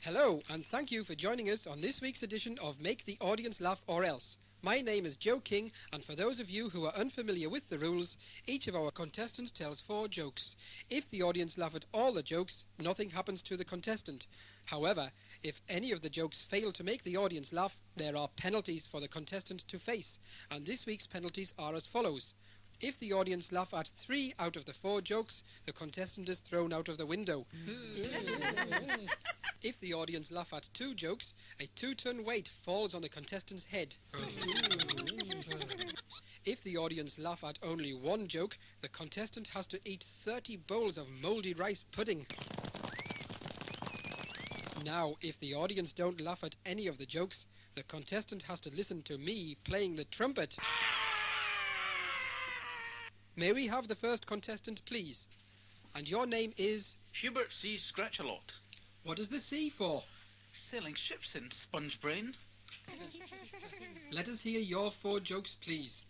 Hello, and thank you for joining us on this week's edition of Make the Audience Laugh or Else. My name is Joe King, and for those of you who are unfamiliar with the rules, each of our contestants tells 4 jokes. If the audience laugh at all the jokes, nothing happens to the contestant. However, if any of the jokes fail to make the audience laugh, there are penalties for the contestant to face, and this week's penalties are as follows. If the audience laugh at 3 out of the 4 jokes, the contestant is thrown out of the window. If the audience laugh at 2 jokes, a 2-ton weight falls on the contestant's head. If the audience laugh at only 1 joke, the contestant has to eat 30 bowls of mouldy rice pudding. Now, if the audience don't laugh at any of the jokes, the contestant has to listen to me playing the trumpet. May we have the first contestant, please? And your name is? Hubert C. Scratch-a-Lot. What is the C for? Sailing ships in Sponge Brain. Let us hear your 4 jokes, please.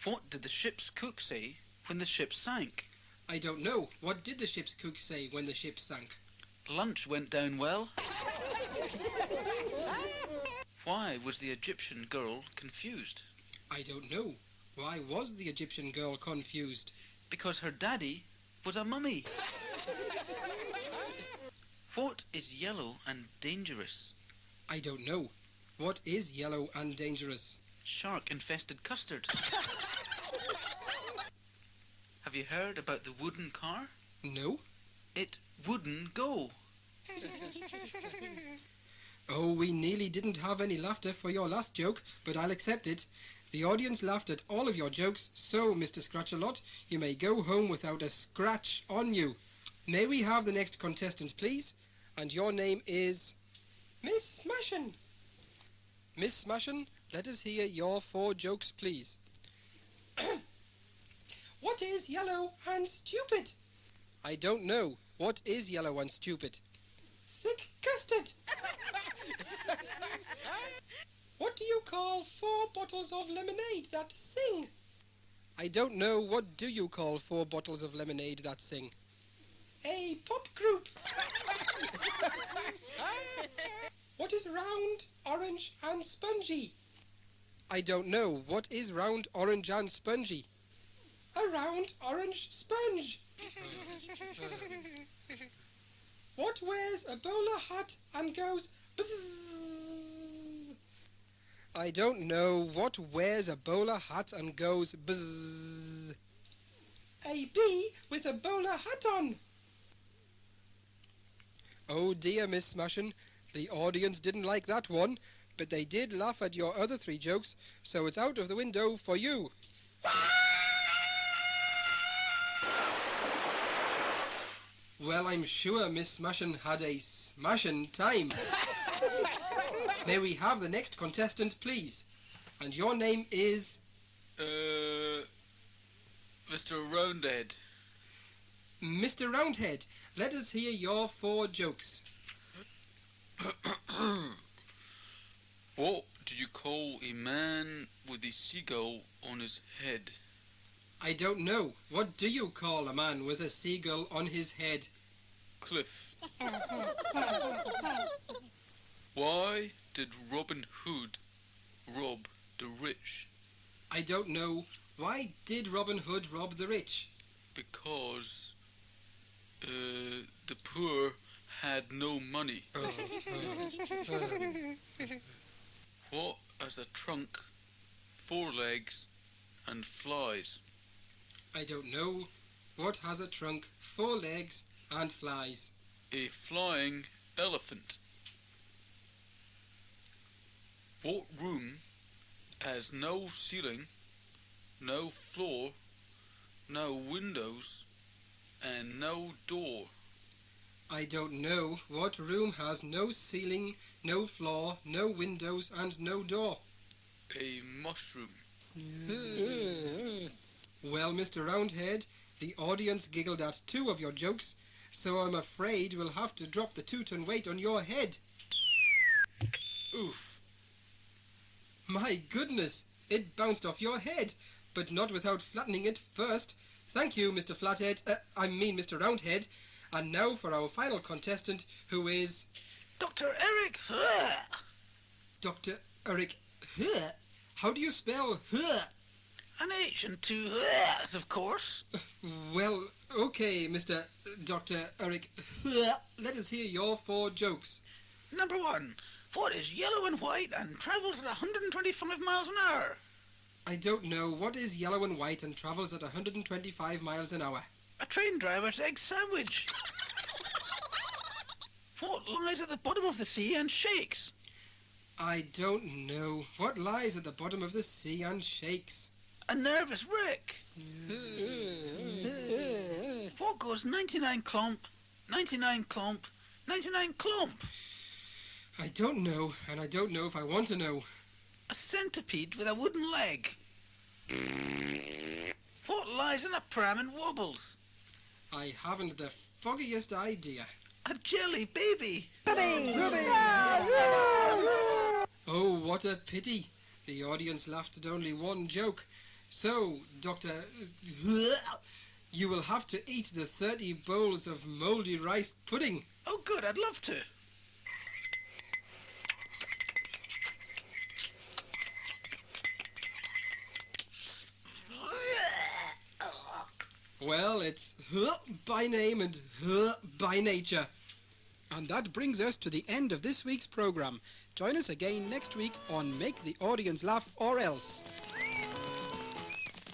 What did the ship's cook say when the ship sank? I don't know. What did the ship's cook say when the ship sank? Lunch went down well. Why was the Egyptian girl confused? I don't know. Why was the Egyptian girl confused? Because her daddy was a mummy. What is yellow and dangerous? I don't know. What is yellow and dangerous? Shark-infested custard. Have you heard about the wooden car? No. It wouldn't go. Oh, we nearly didn't have any laughter for your last joke, but I'll accept it. The audience laughed at all of your jokes, so, Mr. Scratch-a-Lot, you may go home without a scratch on you. May we have the next contestant, please? And your name is? Miss Smashin. Miss Smashin, let us hear your 4 jokes, please. What is yellow and stupid? I don't know. What is yellow and stupid? Thick custard. What do you call 4 bottles of lemonade that sing? I don't know. What do you call 4 bottles of lemonade that sing? A pop group. What is round, orange and spongy? I don't know. What is round, orange and spongy? A round orange sponge. What wears a bowler hat and goes bzzz? I don't know. What wears a bowler hat and goes bzzz? A bee with a bowler hat on. Oh dear, Miss Smashin, the audience didn't like that one, but they did laugh at your other 3 jokes, so it's out of the window for you. Well, I'm sure Miss Smashin had a smashin' time. May we have the next contestant, please? And your name is? Mr. Roundhead. Mr. Roundhead, let us hear your 4 jokes. What do you call a man with a seagull on his head? I don't know. What do you call a man with a seagull on his head? Cliff. Why did Robin Hood rob the rich? I don't know. Why did Robin Hood rob the rich? Because the poor had no money. What has a trunk, 4 legs and flies? I don't know. What has a trunk, 4 legs and flies? A flying elephant. What room has no ceiling, no floor, no windows and no door? I don't know. What room has no ceiling, no floor, no windows and no door? A mushroom. Well, Mr. Roundhead, the audience giggled at 2 of your jokes, so I'm afraid we'll have to drop the 2-ton weight on your head. Oof. My goodness, it bounced off your head, but not without flattening it first. Thank you, Mr. Flathead. I mean Mr. Roundhead. And now for our final contestant, who is... Dr. Eric. Dr. Eric... How do you spell... An H and two of course. Well, okay, Mr. Dr. Eric. Let us hear your 4 jokes. Number 1. What is yellow and white and travels at 125 miles an hour? I don't know. What is yellow and white and travels at 125 miles an hour? A train driver's egg sandwich. What lies at the bottom of the sea and shakes? I don't know. What lies at the bottom of the sea and shakes? A nervous wreck. What goes 99 clump, 99 clump, 99 clump? I don't know, and I don't know if I want to know. A centipede with a wooden leg. What lies in a pram and wobbles? I haven't the foggiest idea. A jelly baby. Oh, what a pity. The audience laughed at only 1 joke. So, Doctor, you will have to eat the 30 bowls of mouldy rice pudding. Oh, good, I'd love to. Well, it's by name and by nature. And that brings us to the end of this week's programme. Join us again next week on Make the Audience Laugh or Else.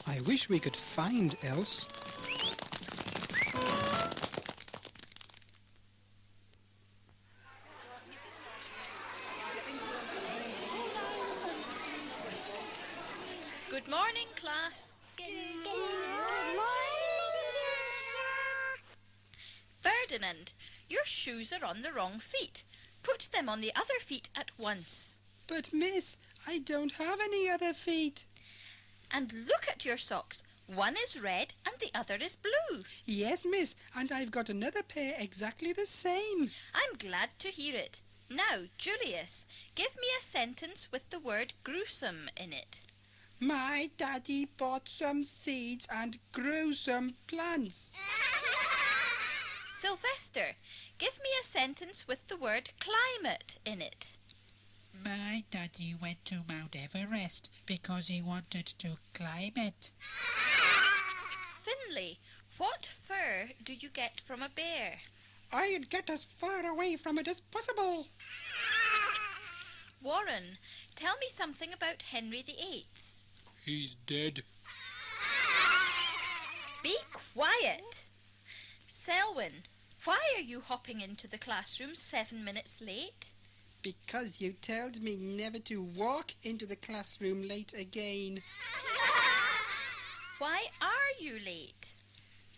I wish we could find Else. Good morning, class. Good morning. Ferdinand, your shoes are on the wrong feet. Put them on the other feet at once. But, miss, I don't have any other feet. And look at your socks. One is red and the other is blue. Yes, miss, and I've got another pair exactly the same. I'm glad to hear it. Now, Julius, give me a sentence with the word gruesome in it. My daddy bought some seeds and grew some plants. Sylvester, give me a sentence with the word climate in it. My daddy went to Mount Everest because he wanted to climb it. Finlay, what fur do you get from a bear? I'd get as far away from it as possible. Warren, tell me something about Henry VIII. He's dead. Be quiet. Selwyn, why are you hopping into the classroom 7 minutes late? Because you told me never to walk into the classroom late again. Why are you late?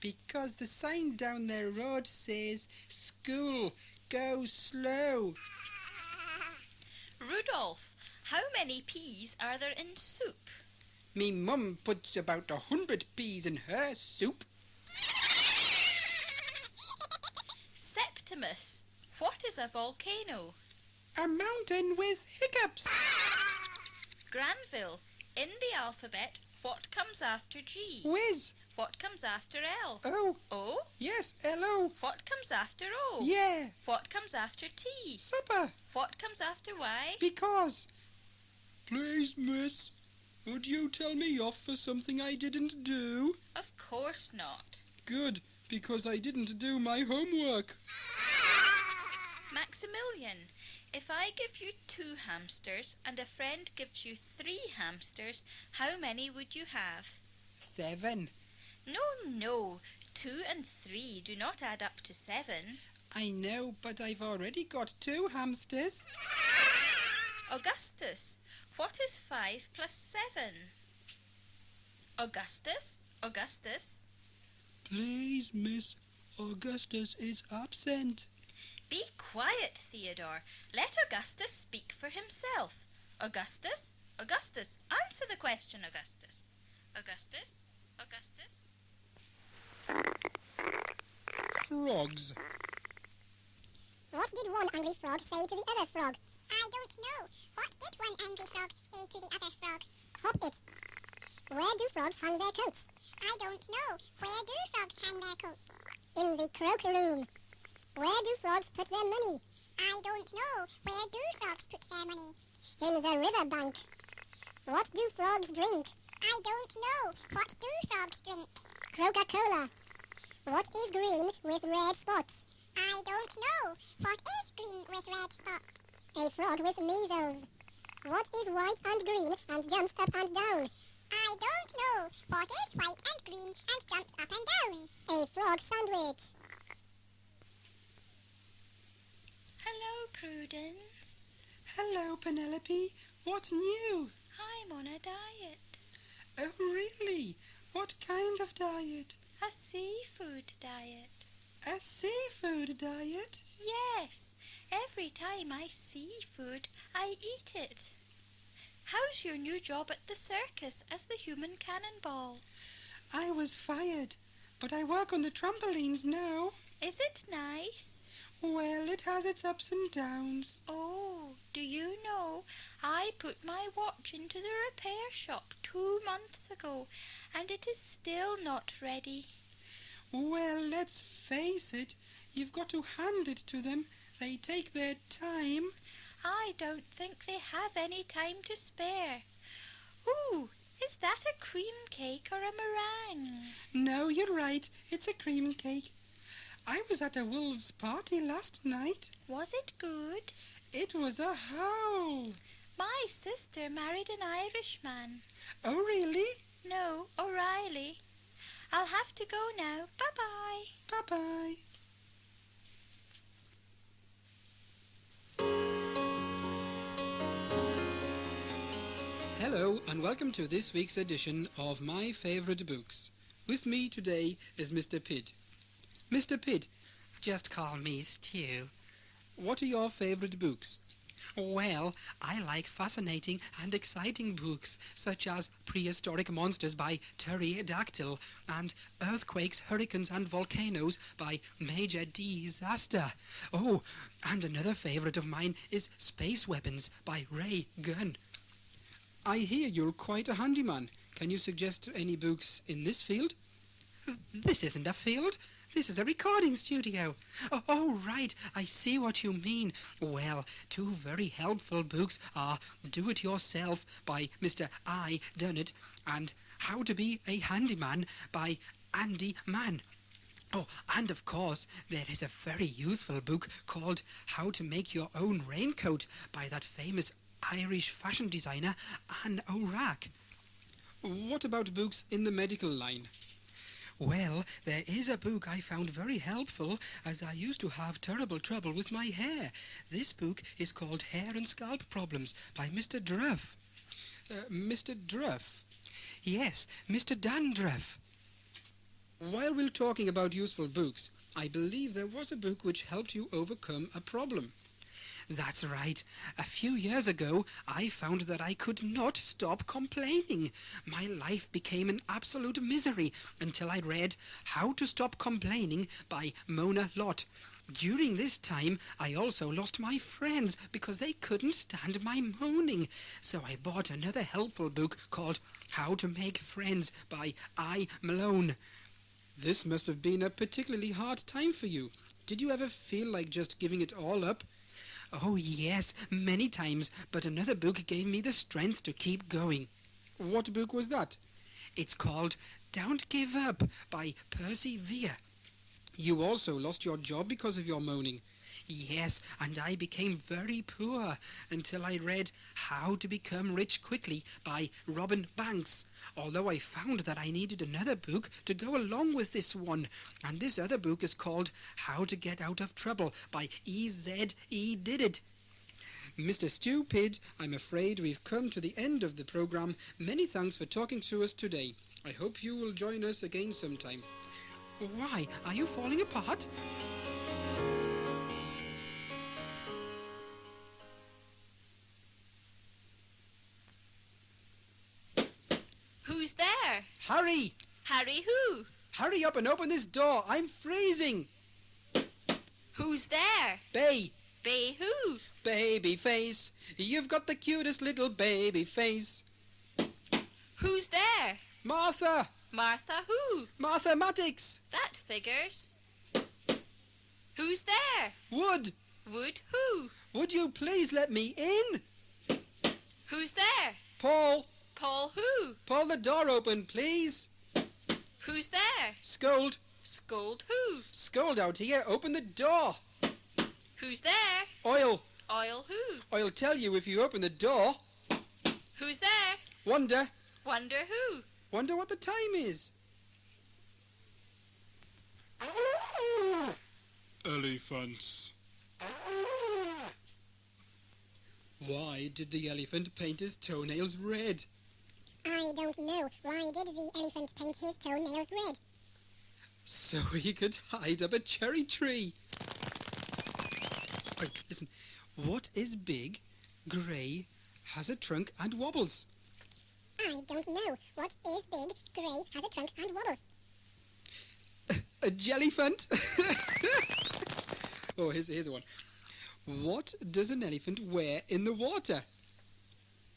Because the sign down the road says, "School, go slow." Rudolph, how many peas are there in soup? Me mum puts about 100 peas in her soup. Septimus, what is a volcano? A mountain with hiccups. Granville, in the alphabet, what comes after G? Whiz. What comes after L? Oh, O? yes, hello. What comes after O? Yeah, What comes after T? supper. What comes after Y? Because. Please, miss, would you tell me off for something I didn't do? Of course not. Good, because I didn't do my homework. Maximilian, if I give you 2 hamsters and a friend gives you 3 hamsters, how many would you have? 7. No. 2 and 3 do not add up to 7. I know, but I've already got 2 hamsters. Augustus, what is 5 plus 7? Augustus? Please, miss, Augustus is absent. Be quiet, Theodore. Let Augustus speak for himself. Augustus, answer the question, Augustus. Augustus. Frogs. What did one angry frog say to the other frog? I don't know. What did one angry frog say to the other frog? Hop it. Where do frogs hang their coats? I don't know. Where do frogs hang their coats? In the croak room. Where do frogs put their money? I don't know. Where do frogs put their money? In the river bank. What do frogs drink? I don't know. What do frogs drink? Coca-Cola. What is green with red spots? I don't know. What is green with red spots? A frog with measles. What is white and green and jumps up and down? I don't know. What is white and green and jumps up and down? A frog sandwich. Hello, Prudence. Hello, Penelope. What's new? I'm on a diet. Oh, really? What kind of diet? A seafood diet. A seafood diet? Yes. Every time I see food, I eat it. How's your new job at the circus as the human cannonball? I was fired, but I work on the trampolines now. Is it nice? Well, it has its ups and downs. Oh, do you know, I put my watch into the repair shop 2 months ago, and it is still not ready. Well, let's face it, you've got to hand it to them. They take their time. I don't think they have any time to spare. Ooh, is that a cream cake or a meringue? No, you're right. It's a cream cake. I was at a wolves' party last night. Was it good? It was a howl. My sister married an Irishman. Oh, really? No, O'Reilly. I'll have to go now. Bye-bye. Bye-bye. Hello and welcome to this week's edition of My Favourite Books. With me today is Mr. Pidd. Mr. Pidd, Just call me Stew. what are your favourite books? Well, I like fascinating and exciting books, such as Prehistoric Monsters by Terry Dactyl and Earthquakes, Hurricanes and Volcanoes by Major Disaster. Oh, and another favourite of mine is Space Weapons by Ray Gunn. I hear you're quite a handyman. Can you suggest any books in this field? This isn't a field. This is a recording studio. Oh, right, I see what you mean. Well, 2 very helpful books are Do It Yourself by Mr. I Done It and How to Be a Handyman by Andy Mann. Oh, and of course, there is a very useful book called How to Make Your Own Raincoat by that famous Irish fashion designer Anne O'Rourke. What about books in the medical line? Well, there is a book I found very helpful as I used to have terrible trouble with my hair. This book is called Hair and Scalp Problems by Mr. Druff. Mr. Druff? Yes, Mr. Dandruff. While we're talking about useful books, I believe there was a book which helped you overcome a problem. That's right. A few years ago, I found that I could not stop complaining. My life became an absolute misery until I read How to Stop Complaining by Mona Lott. During this time, I also lost my friends because they couldn't stand my moaning. So I bought another helpful book called How to Make Friends by I. Malone. This must have been a particularly hard time for you. Did you ever feel like just giving it all up? Oh, yes, many times, but another book gave me the strength to keep going. What book was that? It's called Don't Give Up by Percy Vere. You also lost your job because of your moaning. Yes, and I became very poor until I read How to Become Rich Quickly by Robin Banks, although I found that I needed another book to go along with this one, and this other book is called How to Get Out of Trouble by E.Z.E. Did It. Mr. Stu Pidd, I'm afraid we've come to the end of the programme. Many thanks for talking to us today. I hope you will join us again sometime. Why, are you falling apart? Who's there? Hurry! Harry who? Hurry up and open this door. I'm freezing. Who's there? Bay. Bay who? Baby face. You've got the cutest little baby face. Who's there? Martha. Martha who? Mathematics. That figures. Who's there? Wood! Would who? Would you please let me in? Who's there? Paul! Paul who? Paul, the door open, please. Who's there? Scold! Scold who? Scold out here, open the door. Who's there? Oil! Oil who? I'll tell you if you open the door. Who's there? Wonder! Wonder who? Wonder what the time is. Elephants. Why did the elephant paint his toenails red? I don't know. Why did the elephant paint his toenails red? So he could hide up a cherry tree. Oh, listen, what is big, grey, has a trunk and wobbles? I don't know. What is big, grey, has a trunk and wobbles? A jellyphant. Oh, here's one. What does an elephant wear in the water?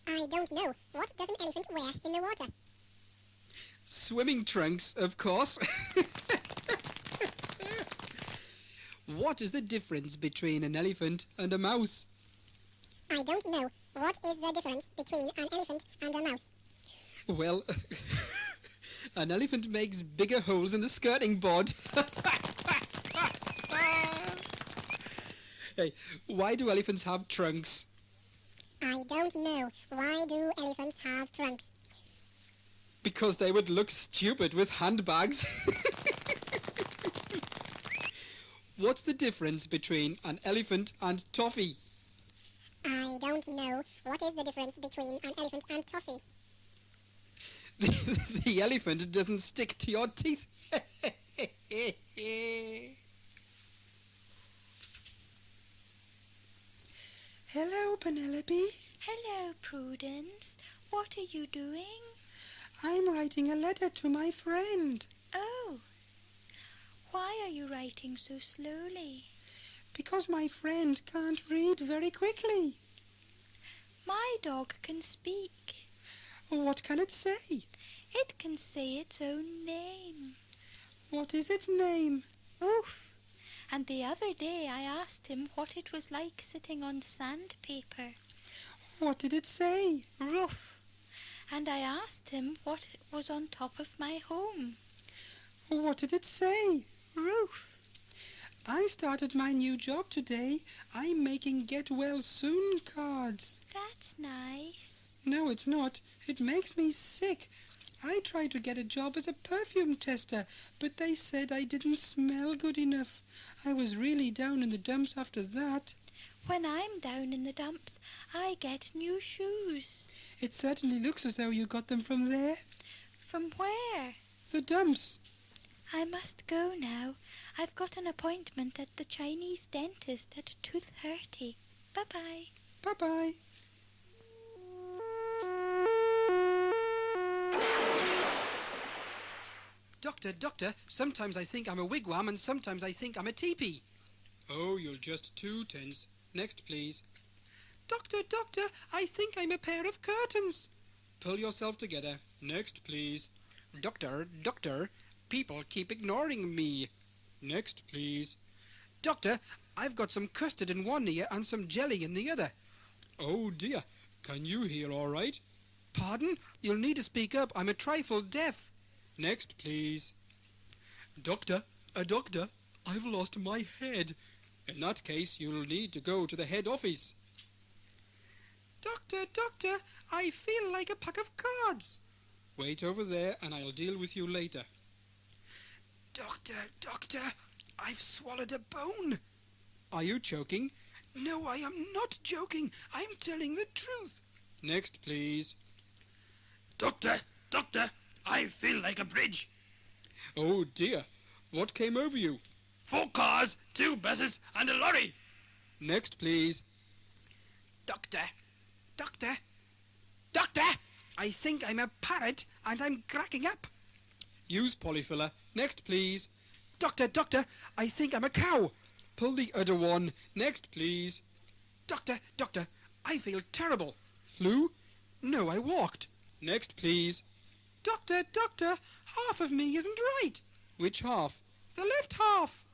I don't know. What does an elephant wear in the water? Swimming trunks, of course. What is the difference between an elephant and a mouse? I don't know. What is the difference between an elephant and a mouse? Well, an elephant makes bigger holes in the skirting board. Hey, why do elephants have trunks? I don't know. Why do elephants have trunks? Because they would look stupid with handbags. What's the difference between an elephant and toffee? I don't know. What is the difference between an elephant and toffee? The elephant doesn't stick to your teeth. Hello, Penelope. Hello, Prudence. What are you doing? I'm writing a letter to my friend. Oh. Why are you writing so slowly? Because my friend can't read very quickly. My dog can speak. What can it say? It can say its own name. What is its name? Oof. And the other day I asked him what it was like sitting on sandpaper. What did it say? Roof. And I asked him what was on top of my home. What did it say? Roof. I started my new job today. I'm making get well soon cards. That's nice. No, it's not. It makes me sick. I tried to get a job as a perfume tester, but they said I didn't smell good enough. I was really down in the dumps after that. When I'm down in the dumps, I get new shoes. It certainly looks as though you got them from there. From where? The dumps. I must go now. I've got an appointment at the Chinese dentist at 2:30. Bye-bye. Bye-bye. Doctor, sometimes I think I'm a wigwam and sometimes I think I'm a teepee. Oh, you're just too tense. Next, please. Doctor, I think I'm a pair of curtains. Pull yourself together. Next, please. Doctor, people keep ignoring me. Next, please. Doctor, I've got some custard in one ear and some jelly in the other. Oh, dear. Can you hear all right? Pardon? You'll need to speak up. I'm a trifle deaf. Next, please. Doctor, I've lost my head. In that case, you'll need to go to the head office. Doctor, I feel like a pack of cards. Wait over there and I'll deal with you later. Doctor, I've swallowed a bone. Are you choking? No, I am not joking. I'm telling the truth. Next, please. Doctor, I feel like a bridge. Oh, dear. What came over you? 4 cars, 2 buses, and a lorry. Next, please. Doctor, I think I'm a parrot and I'm cracking up. Use polyfiller. Next, please. Doctor, I think I'm a cow. Pull the other one. Next, please. Doctor, I feel terrible. Flu? No, I walked. Next, please. Doctor, half of me isn't right. Which half? The left half.